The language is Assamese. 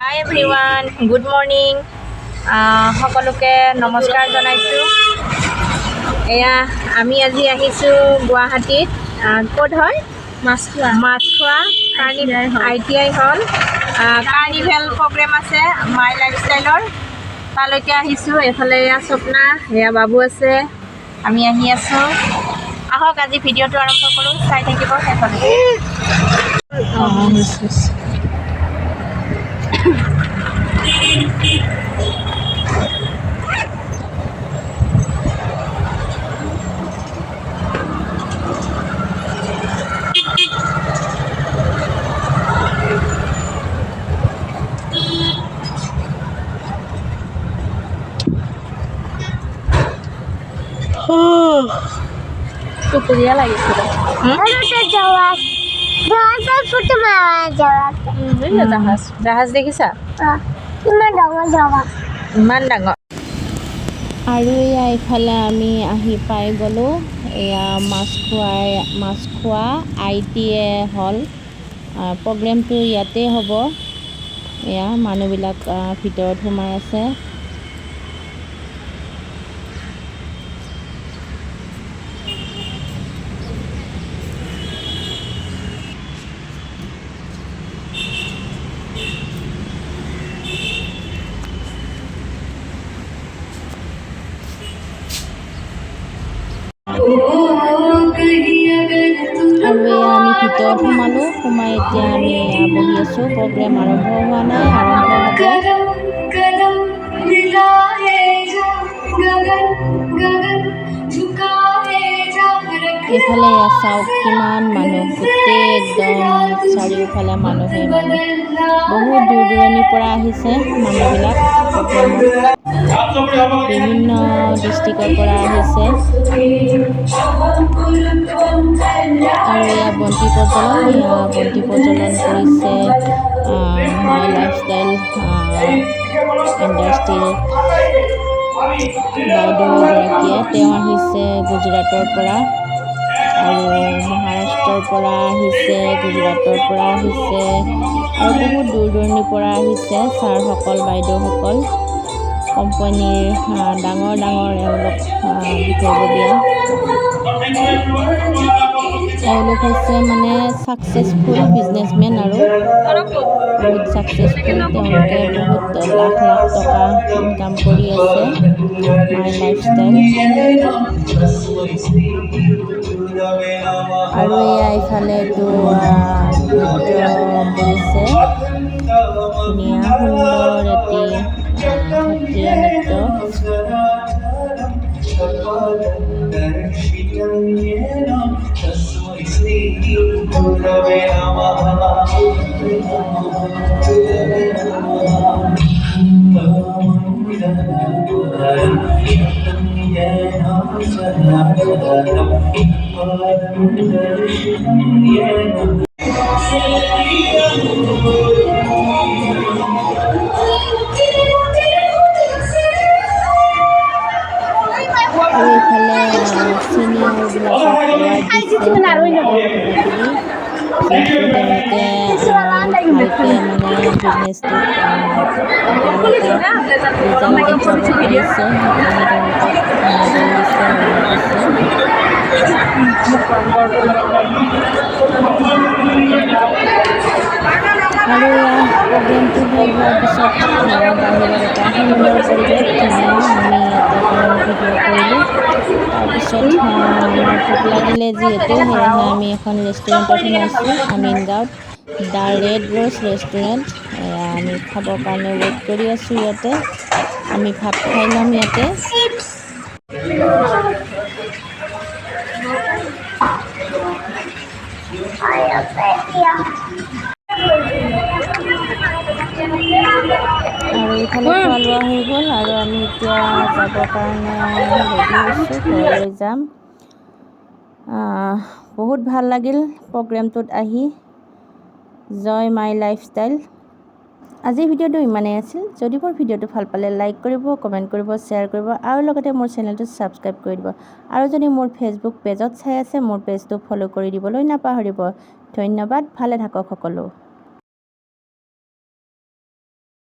Hi everyone, good morning. সকলোকে নমস্কাৰ জনাইছোঁ। এয়া আমি আজি আহিছোঁ গুৱাহাটীত। ক'ত হয়? মাছখোৱা ITI হল। কাৰ্নিভেল প্ৰগ্ৰেম আছে মাই লাইফষ্টাইলৰ। তালৈকে আহিছোঁ। এফালে এয়া স্বপ্না, এয়া বাবু আছে। আমি আহি আছোঁ। আহক আজি ভিডিঅ'টো আৰম্ভ কৰোঁ, চাই থাকিব সেইফালে। Tutulia lagi sudah. জাহাজ দেখিছা? ইমান ডাঙৰ। আৰু এয়া ইফালে আমি আহি পাই গ'লোঁ। এয়া মাছখোৱা ITI হল। প্ৰগ্ৰেমটো ইয়াতে হ'ব। এয়া মানুহবিলাক ভিতৰত সোমাই আছে। আৰু এয়া আমি ভিতৰত সোমাই এতিয়া আমি বহি আছোঁ। প্ৰগ্ৰেম আৰম্ভ হোৱা নাই, আৰম্ভ হ'ব। এইফালে চাওক কিমান মানুহ, গোটেই একদম চাৰিওফালে মানুহে মানুহ। বহুত দূৰ দূৰণিৰ পৰা আহিছে মানুহবিলাক প্ৰগ্ৰেমত। বিভিন্ন ডিষ্ট্ৰিক্টৰ পৰা আহিছে। আৰু এয়া বন্তি প্ৰজ্বলন কৰিছে মাই লাইফষ্টাইল ইণ্ডাষ্ট্ৰীৰ বাইদেউ এগৰাকীয়ে। তেওঁ আহিছে গুজৰাটৰ পৰা, আৰু মহাৰাষ্ট্ৰৰ পৰা আহিছে, গুজৰাটৰ পৰা আহিছে, আৰু বহুত দূৰ দূৰণিৰ পৰা আহিছে ছাৰসকল, বাইদেউসকল। কোম্পানীৰ ডাঙৰ এওঁলোক বিষয়ববীয়া। এওঁলোক হৈছে মানে ছাকচেছফুল বিজনেছমেন আৰু বহুত ছাকচেছফুল। তেওঁলোকে বহুত লাখ টকা ইনকাম কৰি আছে মাই লাইফষ্টাইল। আৰু এয়া ইফালে এইটো নৃত্য কৰিছে, ধুনীয়া সুন্দৰ এটি সত্ৰীয়া নৃত্য। আৰু এইফালে চিনিয়ৰবিলাকক এৱাৰ্ড দিছে, তেওঁলোকক কিবাকিবি, যিহেতু তেওঁলোকে ভালকৈ মানে বিজনেছটোত ভাল এটা ৰিজাল্ট দেখুৱাব পাৰিছে, সেইকাৰণে তেওঁলোকক মেডেল দিছে, এৱাৰ্ড দিছে। আৰু এয়া প্ৰগ্ৰেমটো শেষ হোৱাৰ পিছত বাহিৰত এটা সুন্দৰ পৰিৱেশ, ধুনীয়া। আমি ইয়াতে অকণমান ভিডিঅ' কৰিলোঁ। তাৰপিছত আমাৰ ভোক লাগিলে যিহেতু, সেয়েহে আমি এখন ৰেষ্টুৰেণ্টত সোমাইছোঁ আমিনগাঁৱত, দ্য ৰেড ৰ'জ ৰেষ্টুৰেণ্ট। আমি খাবৰ কাৰণে ৱেইট কৰি আছোঁ ইয়াতে। আমি ভাত খাই ল'ম ইয়াতে। আৰু এইফালে খোৱা লোৱা হৈ গ'ল, আৰু আমি এতিয়া যাবৰ কাৰণে ৰেডি হৈছোঁ, ঘৰলৈ যাম। বহুত ভাল লাগিল প্ৰগ্ৰেমটোত আহি। জয় মাই লাইফষ্টাইল। আজিৰ ভিডিঅ'টো ইমানেই আছিল। যদি মোৰ ভিডিঅ'টো ভাল পালে লাইক কৰিব, কমেণ্ট কৰিব, শ্বেয়াৰ কৰিব, আৰু লগতে মোৰ চেনেলটো ছাবস্ক্ৰাইব কৰি দিব। আৰু যদি মোৰ ফেচবুক পেজত চাই আছে, মোৰ পেজটো ফ'ল' কৰি দিবলৈ নাপাহৰিব। ধন্যবাদ। ভালে থাকক সকলো।